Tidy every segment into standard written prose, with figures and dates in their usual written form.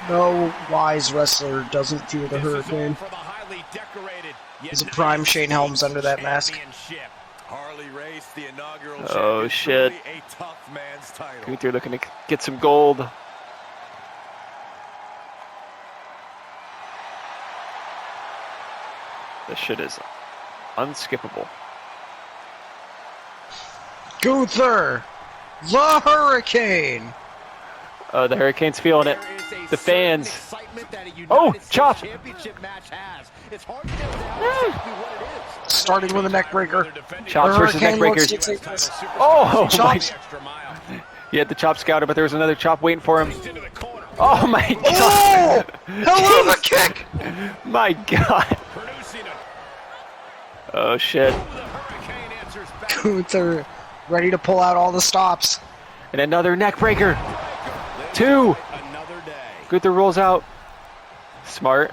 No wise wrestler doesn't fear the Hurricane. He's a prime Shane Helms under that mask. Oh shit. Gunther looking to get some gold. This shit is unskippable. Gunther, the Hurricane. Oh, the Hurricane's feeling it. The fans. Oh, chop. Starting with a neck breaker. Chops versus neck breakers. Oh, my. He had the chop scouter, but there was another chop waiting for him. Oh, my God. Oh, hell of a kick. My God. Oh, shit. Gunther ready to pull out all the stops. And another neck breaker. 2. Gunther rolls out. Smart.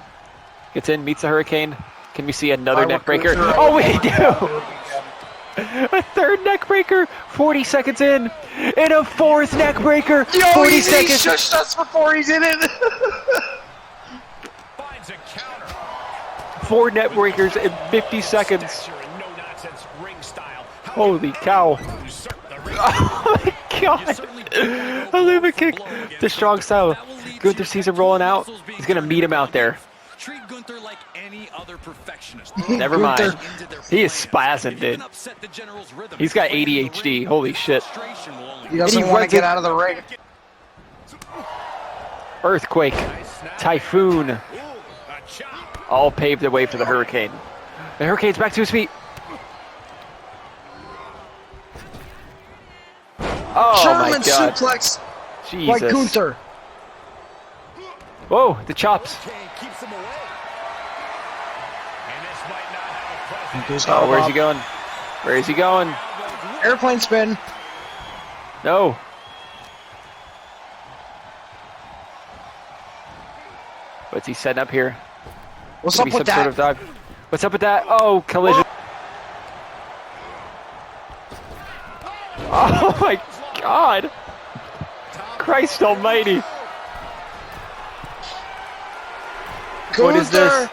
Gets in, meets the Hurricane. Can we see another neck breaker? Oh, we do! A third neck breaker. 40 seconds in. And a fourth neck breaker. 40 seconds. He shushed us before he's in it. 4 neck breakers in 50 seconds. Holy cow. Oh my God. A liver kick. The strong style. Gunther sees him rolling out. He's going to meet him out there. Treat Gunther like any other perfectionist. Never mind. He is spazzing, dude. He's got ADHD. Holy shit. He doesn't want to get out of the ring. Earthquake. Typhoon. All paved the way for the Hurricane. The Hurricane's back to his feet. Oh German my God. suplex Jesus. by Gunther. Whoa, the chops. Oh, where's he going? Where is he going? Airplane spin. No. What's he setting up here? What's up with that? Sort of dive. What's up with that? Oh, collision. Oh my God. Christ almighty. Gunther. What is this?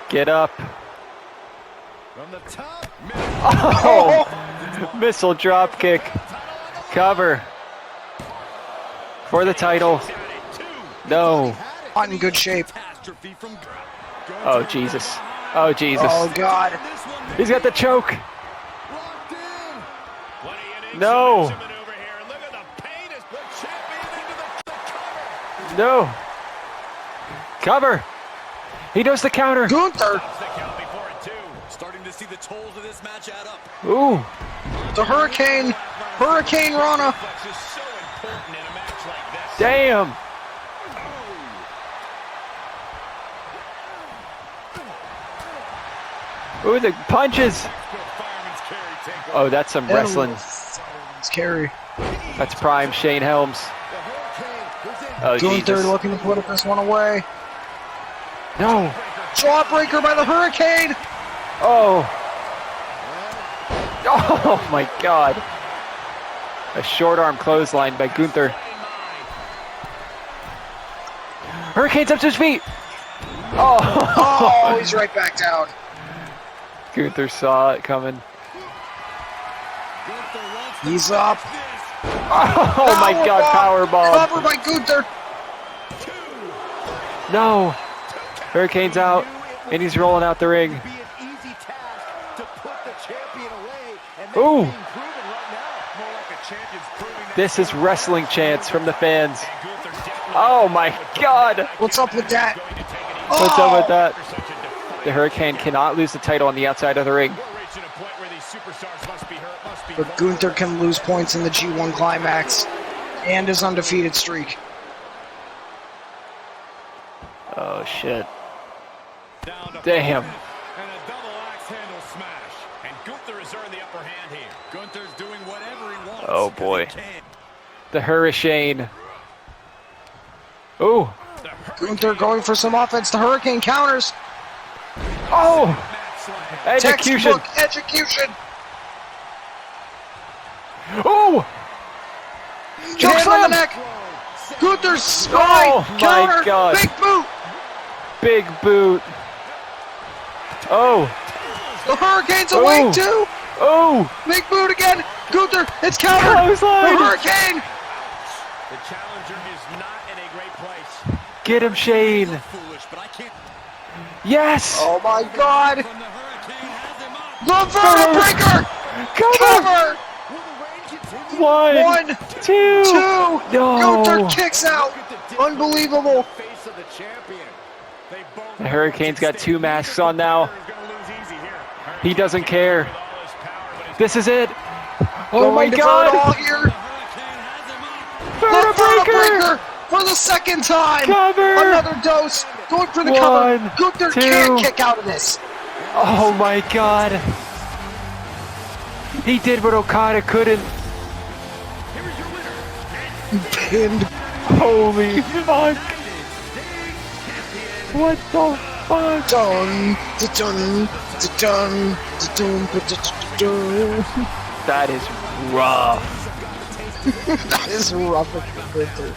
Get up. Oh, missile drop kick. Cover. For the title. No. Not in good shape. Oh, Jesus. Oh, Jesus. Oh, God. He's got the choke. No. No. Cover. He does the counter. Gunther. Starting to see the tolls of this match add up. Ooh. The Hurricane. Hurricane Rana. Damn. Ooh, the punches. Oh, that's some wrestling. Carry. That's prime Shane Helms. Oh, Gunther Jesus. looking to put this one away. No. Jawbreaker by the Hurricane. Oh. Oh, my God. A short arm clothesline by Gunther. Hurricane's up to his feet. Oh. Oh, he's right back down. Gunther saw it coming. He's up. Oh my God, powerbomb. Cover by Gunther. No. Hurricane's out, and he's rolling out the ring. Ooh. This is wrestling chants from the fans. Oh my God. What's up with that? What's up with that? The Hurricane cannot lose the title on the outside of the ring. But Gunther can lose points in the G1 Climax and his undefeated streak. Oh shit. Damn. Oh boy. The Hurricane. Ooh. Gunther going for some offense. The Hurricane counters. Oh! Execution. Textbook execution. Oh! Choke slam. The neck. Gunther's spine! Oh, my Counter! God. Big boot! Big boot. Oh. The Hurricane's Oh. awake too! Oh. Big boot again! Gunther, it's countered! Clothesline. The Hurricane! The challenger is not in a great place. Get him, Shane. Foolish, but I can't. Yes. Oh my God! From the Hurricane has him up. The vertebra breaker! Cover. Cover! Will the reign continue? One. 1, Two. 2! No. Gunther kicks out! Unbelievable! Face of the champion. They both The Hurricane's got 2 masks on now. He doesn't care. This is it. Oh my Going to God. Vert all here! The Vertebra vertebra breaker. breaker for the second time! Cover. Another dose! Going for the 1, cover! Gunther 2. can't kick out of this! Oh my God. He did what Okada couldn't. Pinned. Holy fuck. What the fuck? Dun, dun, dun, dun, dun. That is rough. That is rough for Gunther.